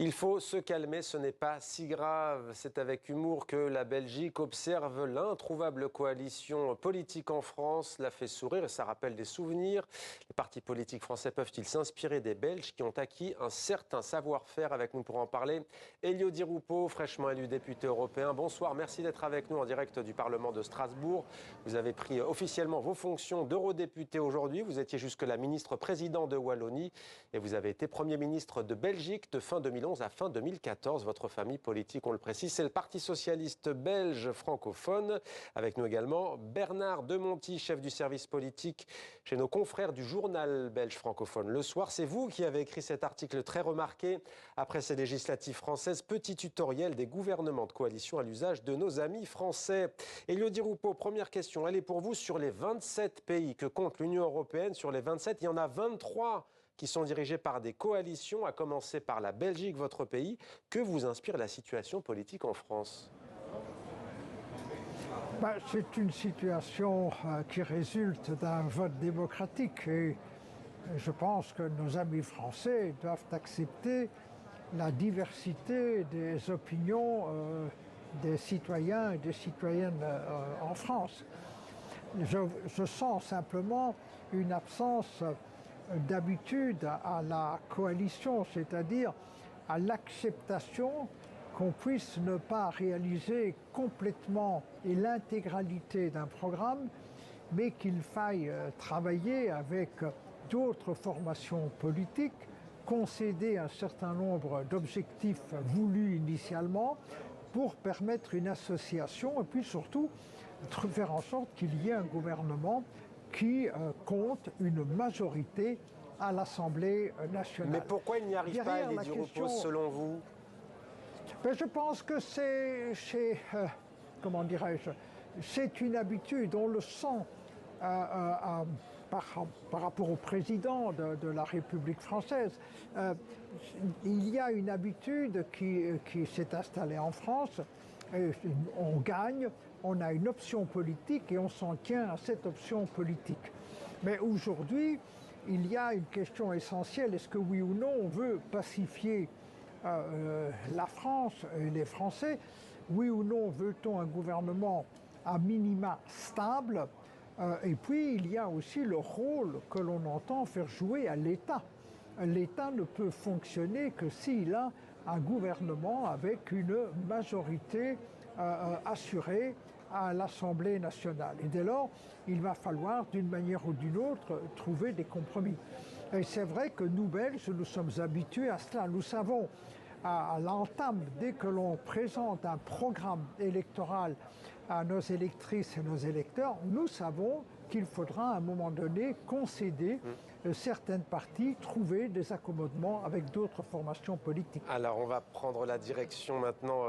Il faut se calmer, ce n'est pas si grave. C'est avec humour que la Belgique observe l'introuvable coalition politique en France. Cela fait sourire et ça rappelle des souvenirs. Les partis politiques français peuvent-ils s'inspirer des Belges qui ont acquis un certain savoir-faire? Avec nous pour en parler, Elio Di Rupo, fraîchement élu député européen. Bonsoir, merci d'être avec nous en direct du Parlement de Strasbourg. Vous avez pris officiellement vos fonctions d'eurodéputé aujourd'hui. Vous étiez jusque-là ministre-président de Wallonie et vous avez été Premier ministre de Belgique de fin 2011 à fin 2014. Votre famille politique, on le précise, c'est le Parti socialiste belge francophone. Avec nous également Bernard Demonty, chef du service politique chez nos confrères du journal belge francophone Le Soir. C'est vous qui avez écrit cet article très remarqué après ces législatives françaises. Petit tutoriel des gouvernements de coalition à l'usage de nos amis français. Elio Di Rupo, première question. Elle est pour vous. Sur les 27 pays que compte l'Union européenne, sur les 27, il y en a 23 qui sont dirigés par des coalitions, à commencer par la Belgique, votre pays. Que vous inspire la situation politique en France? C'est une situation qui résulte d'un vote démocratique et je pense que nos amis français doivent accepter la diversité des opinions des citoyens et des citoyennes en France. Je sens simplement une absence d'habitude à la coalition, c'est-à-dire à l'acceptation qu'on puisse ne pas réaliser complètement et l'intégralité d'un programme, mais qu'il faille travailler avec d'autres formations politiques, concéder un certain nombre d'objectifs voulus initialement pour permettre une association et puis surtout faire en sorte qu'il y ait un gouvernement qui compte une majorité à l'Assemblée nationale. Mais pourquoi il n'y arrive pas, Elio Di Rupo, selon vous? Je pense que comment dirais-je, c'est une habitude, on le sent par rapport au président de la République française. Il y a une habitude qui s'est installée en France. On gagne, on a une option politique et on s'en tient à cette option politique. Mais aujourd'hui, il y a une question essentielle. Est-ce que oui ou non on veut pacifier la France et les Français? Oui ou non veut-on un gouvernement à minima stable? Et puis il y a aussi le rôle que l'on entend faire jouer à l'État. L'État ne peut fonctionner que s'il a un gouvernement avec une majorité assurée à l'Assemblée nationale. Et dès lors, il va falloir, d'une manière ou d'une autre, trouver des compromis. Et c'est vrai que nous, Belges, nous sommes habitués à cela. Nous savons, à l'entame, dès que l'on présente un programme électoral à nos électrices et nos électeurs, nous savons qu'il faudra à un moment donné concéder certaines parties, trouver des accommodements avec d'autres formations politiques. Alors, on va prendre la direction maintenant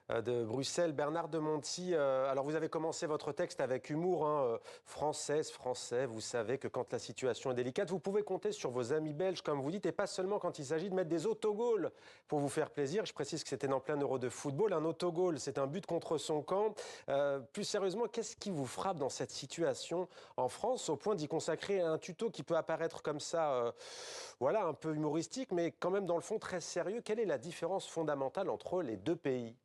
de Bruxelles. Bernard Demonty, alors vous avez commencé votre texte avec humour, hein, Française, Français, vous savez que quand la situation est délicate, vous pouvez compter sur vos amis belges, comme vous dites, et pas seulement quand il s'agit de mettre des autogols pour vous faire plaisir. Je précise que c'était en plein Euro de football. Un autogol, c'est un but contre son camp. Plus sérieusement, qu'est-ce qui vous frappe dans cette situation en France, au point d'y consacrer un tuto qui peut apparaître comme ça, voilà, un peu humoristique, mais quand même dans le fond très sérieux? Quelle est la différence fondamentale entre les deux pays?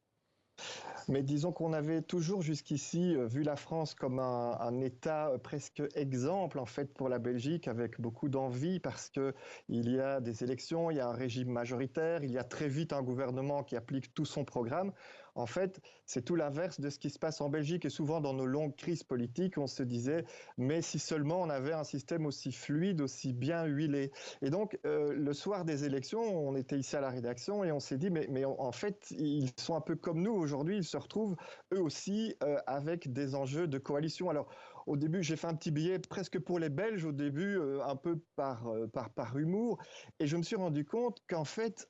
Mais disons qu'on avait toujours jusqu'ici vu la France comme un État presque exemple en fait pour la Belgique, avec beaucoup d'envie parce que il y a des élections, il y a un régime majoritaire, il y a très vite un gouvernement qui applique tout son programme. En fait, c'est tout l'inverse de ce qui se passe en Belgique et souvent dans nos longues crises politiques, on se disait mais si seulement on avait un système aussi fluide, aussi bien huilé. Et donc le soir des élections, on était ici à la rédaction et on s'est dit mais en fait ils sont un peu comme nous aujourd'hui, ils se retrouvent eux aussi avec des enjeux de coalition. Alors au début, j'ai fait un petit billet presque pour les Belges au début, un peu par humour, et je me suis rendu compte qu'en fait,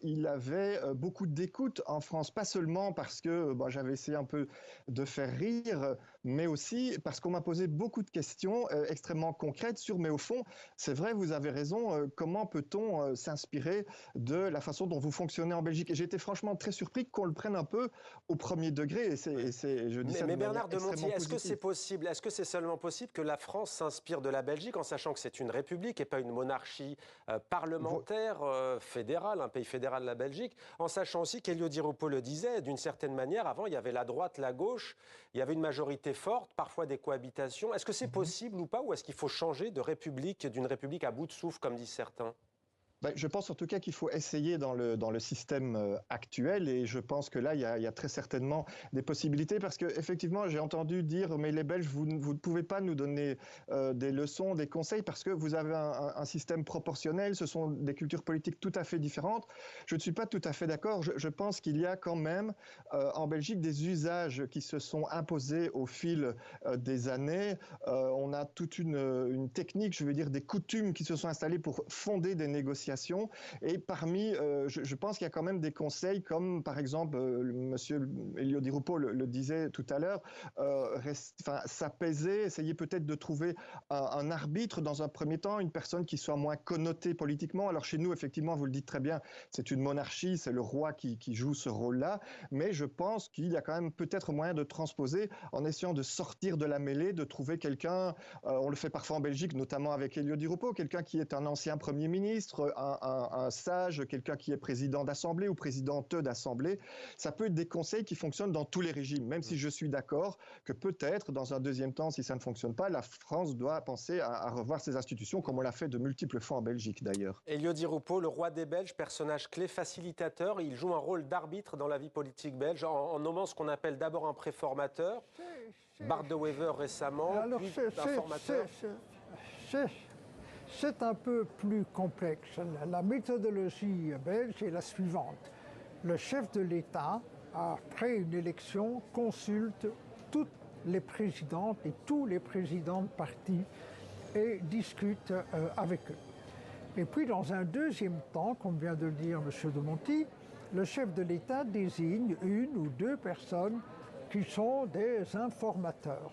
il avait beaucoup d'écoute en France, pas seulement parce que j'avais essayé un peu de faire rire, mais aussi parce qu'on m'a posé beaucoup de questions extrêmement concrètes sur, mais au fond, c'est vrai, vous avez raison, comment peut-on s'inspirer de la façon dont vous fonctionnez en Belgique? Et j'ai été franchement très surpris qu'on le prenne un peu au premier degré, et je dis ça de Mais manière Bernard Demontier, extrêmement est-ce que c'est positive. possible, est-ce que c'est seulement possible que la France s'inspire de la Belgique en sachant que c'est une république et pas une monarchie parlementaire fédérale, un pays fédéral la Belgique, en sachant aussi qu'Elio Di Rupo le disait, d'une certaine manière, avant il y avait la droite, la gauche, il y avait une majorité forte, parfois des cohabitations. Est-ce que c'est possible ou pas, ou est-ce qu'il faut changer de république, d'une république à bout de souffle, comme disent certains? Ben, je pense en tout cas qu'il faut essayer dans le système actuel, et je pense que là, il y a très certainement des possibilités parce qu'effectivement, j'ai entendu dire, mais les Belges, vous ne pouvez pas nous donner des leçons, des conseils parce que vous avez un système proportionnel, ce sont des cultures politiques tout à fait différentes. Je ne suis pas tout à fait d'accord. Je pense qu'il y a quand même en Belgique des usages qui se sont imposés au fil des années. On a toute une technique, je veux dire, des coutumes qui se sont installées pour fonder des négociations. Et parmi, je pense qu'il y a quand même des conseils comme, par exemple, monsieur Elio Di Rupo le disait tout à l'heure, s'apaiser, essayer peut-être de trouver un arbitre dans un premier temps, une personne qui soit moins connotée politiquement. Alors chez nous, effectivement, vous le dites très bien, c'est une monarchie, c'est le roi qui joue ce rôle-là, mais je pense qu'il y a quand même peut-être moyen de transposer en essayant de sortir de la mêlée, de trouver quelqu'un, on le fait parfois en Belgique, notamment avec Elio Di Rupo, quelqu'un qui est un ancien Premier ministre, un sage, quelqu'un qui est président d'assemblée ou présidente d'assemblée. Ça peut être des conseils qui fonctionnent dans tous les régimes, même si je suis d'accord que peut-être, dans un deuxième temps, si ça ne fonctionne pas, la France doit penser à revoir ses institutions, comme on l'a fait de multiples fois en Belgique d'ailleurs. Elio Di Rupo, le roi des Belges, personnage clé, facilitateur, il joue un rôle d'arbitre dans la vie politique belge, en nommant ce qu'on appelle d'abord un préformateur, Bart de Wever récemment, Alors, puis un formateur. c'est un peu plus complexe. La méthodologie belge est la suivante. Le chef de l'État, après une élection, consulte toutes les présidentes et tous les présidents de partis et discute avec eux. Et puis, dans un deuxième temps, comme vient de le dire M. Demonty, le chef de l'État désigne une ou deux personnes qui sont des informateurs,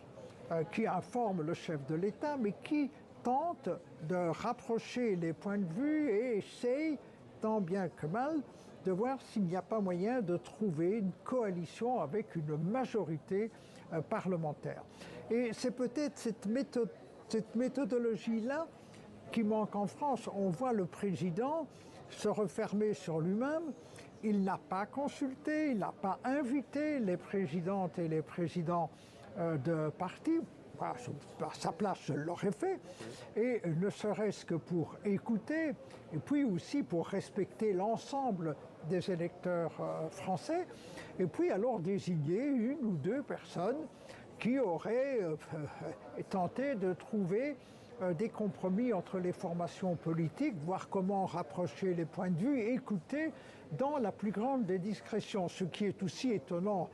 qui informent le chef de l'État, mais qui tentent de rapprocher les points de vue et essayent, tant bien que mal, de voir s'il n'y a pas moyen de trouver une coalition avec une majorité parlementaire. Et c'est peut-être cette méthodologie-là qui manque en France. On voit le président se refermer sur lui-même. Il n'a pas consulté, il n'a pas invité les présidentes et les présidents de partis. À sa place, je l'aurais fait. Et ne serait-ce que pour écouter, et puis aussi pour respecter l'ensemble des électeurs français, et puis alors désigner une ou deux personnes qui auraient tenté de trouver des compromis entre les formations politiques, voir comment rapprocher les points de vue, et écouter dans la plus grande des discrétions. Ce qui est aussi étonnant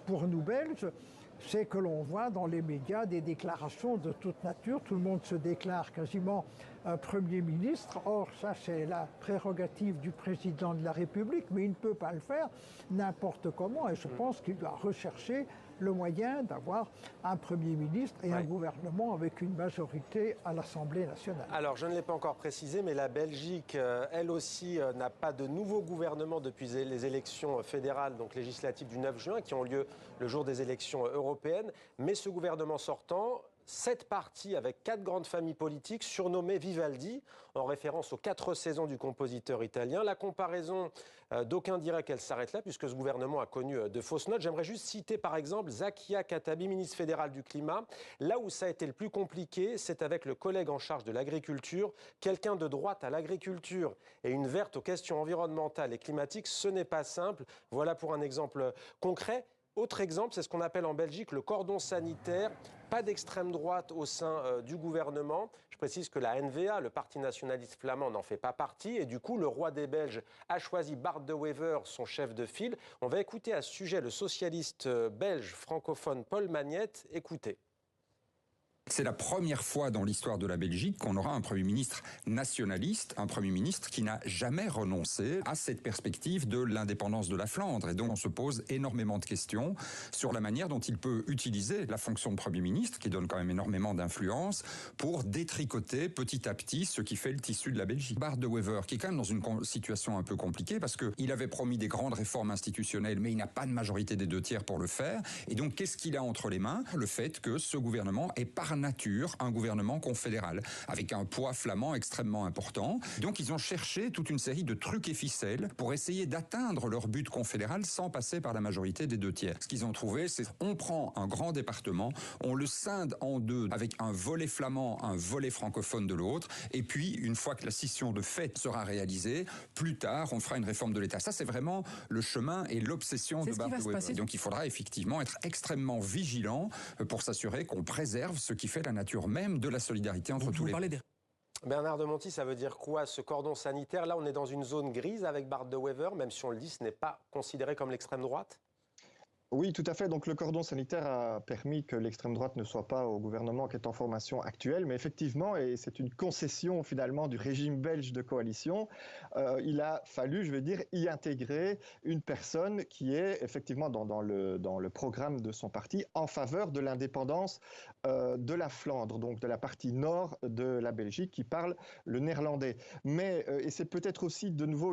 pour nous Belges, c'est que l'on voit dans les médias des déclarations de toute nature. Tout le monde se déclare quasiment Premier ministre. Or, ça, c'est la prérogative du président de la République, mais il ne peut pas le faire n'importe comment. Et je pense qu'il doit rechercher le moyen d'avoir un Premier ministre et un gouvernement avec une majorité à l'Assemblée nationale. Alors, je ne l'ai pas encore précisé, mais la Belgique, elle aussi, n'a pas de nouveau gouvernement depuis les élections fédérales, donc législatives du 9 juin, qui ont lieu le jour des élections européennes. Mais ce gouvernement sortant, 7 partis avec 4 grandes familles politiques surnommées Vivaldi, en référence aux 4 saisons du compositeur italien. La comparaison, d'aucuns diraient qu'elle s'arrête là, puisque ce gouvernement a connu de fausses notes. J'aimerais juste citer par exemple Zakia Katabi, ministre fédéral du Climat. Là où ça a été le plus compliqué, c'est avec le collègue en charge de l'agriculture. Quelqu'un de droite à l'agriculture et une verte aux questions environnementales et climatiques, ce n'est pas simple. Voilà pour un exemple concret. Autre exemple, c'est ce qu'on appelle en Belgique le cordon sanitaire. Pas d'extrême droite au sein du gouvernement. Je précise que la N-VA, le Parti nationaliste flamand, n'en fait pas partie. Et du coup, le roi des Belges a choisi Bart de Wever, son chef de file. On va écouter à ce sujet le socialiste belge francophone Paul Magnette. Écoutez. C'est la première fois dans l'histoire de la Belgique qu'on aura un Premier ministre nationaliste, un Premier ministre qui n'a jamais renoncé à cette perspective de l'indépendance de la Flandre. Et donc on se pose énormément de questions sur la manière dont il peut utiliser la fonction de Premier ministre, qui donne quand même énormément d'influence, pour détricoter petit à petit ce qui fait le tissu de la Belgique. Bart De Wever, qui est quand même dans une situation un peu compliquée, parce qu'il avait promis des grandes réformes institutionnelles, mais il n'a pas de majorité des 2/3 pour le faire. Et donc qu'est-ce qu'il a entre les mains? Le fait que ce gouvernement est par nature un gouvernement confédéral, avec un poids flamand extrêmement important. Donc ils ont cherché toute une série de trucs et ficelles pour essayer d'atteindre leur but confédéral sans passer par la majorité des 2/3. Ce qu'ils ont trouvé, c'est on prend un grand département, on le scinde en deux avec un volet flamand, un volet francophone de l'autre, et puis une fois que la scission de fait sera réalisée, plus tard on fera une réforme de l'État. Ça c'est vraiment le chemin et l'obsession de Bart De Wever. Donc il faudra effectivement être extrêmement vigilant pour s'assurer qu'on préserve ce qui fait la nature même de la solidarité entre tous les pays. Bernard de Monti, ça veut dire quoi ce cordon sanitaire? Là, on est dans une zone grise avec Bart De Wever, même si on le dit, ce n'est pas considéré comme l'extrême droite? Oui, tout à fait. Donc le cordon sanitaire a permis que l'extrême droite ne soit pas au gouvernement qui est en formation actuelle, mais effectivement, et c'est une concession finalement du régime belge de coalition, il a fallu, je veux dire, y intégrer une personne qui est effectivement dans le programme de son parti en faveur de l'indépendance de la Flandre, donc de la partie nord de la Belgique qui parle le néerlandais. Mais, et c'est peut-être aussi de nouveau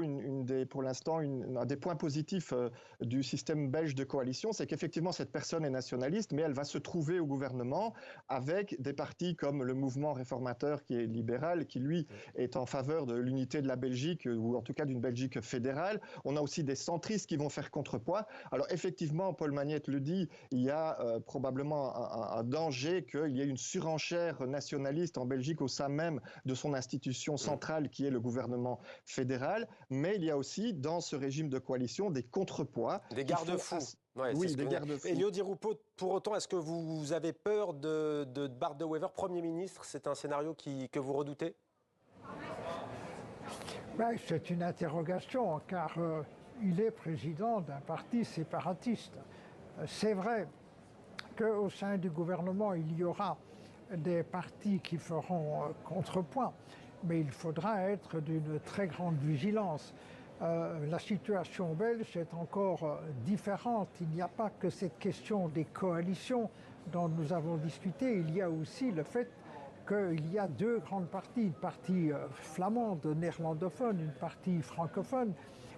pour l'instant un des points positifs du système belge de coalition, c'est qu'effectivement cette personne est nationaliste, mais elle va se trouver au gouvernement avec des partis comme le mouvement réformateur qui est libéral, qui lui est en faveur de l'unité de la Belgique, ou en tout cas d'une Belgique fédérale. On a aussi des centristes qui vont faire contrepoids. Alors effectivement, Paul Magnette le dit, il y a probablement un danger qu'il y ait une surenchère nationaliste en Belgique au sein même de son institution centrale qui est le gouvernement fédéral, mais il y a aussi dans ce régime de coalition des contrepoids. Des garde-fous. Ouais, oui, des garde-fous. Elio Di Rupo, pour autant, est-ce que vous avez peur de Bart De Wever, Premier ministre? C'est un scénario que vous redoutez? Ben, c'est une interrogation, car il est président d'un parti séparatiste. C'est vrai qu'au sein du gouvernement, il y aura des partis qui feront contrepoint, mais il faudra être d'une très grande vigilance. La situation belge est encore différente. Il n'y a pas que cette question des coalitions dont nous avons discuté, il y a aussi le fait qu'il y a deux grandes parties, une partie flamande, néerlandophone, une partie francophone,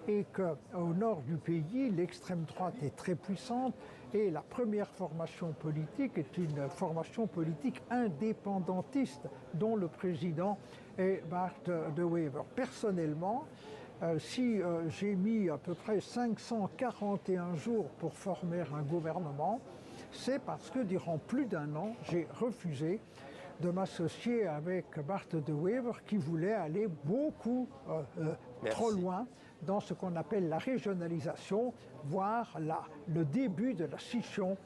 et qu'au nord du pays, l'extrême droite est très puissante, et la première formation politique est une formation politique indépendantiste, dont le président est Bart De Wever. Personnellement, si j'ai mis à peu près 541 jours pour former un gouvernement, c'est parce que durant plus d'un an, j'ai refusé de m'associer avec Bart De Wever qui voulait aller beaucoup trop loin dans ce qu'on appelle la régionalisation, voire le début de la scission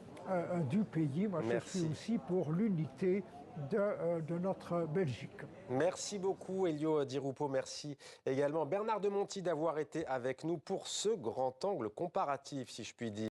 du pays. Moi, je suis aussi pour l'unité de notre Belgique. Merci beaucoup, Elio Di Rupo. Merci également Bernard de Monti d'avoir été avec nous pour ce grand angle comparatif, si je puis dire.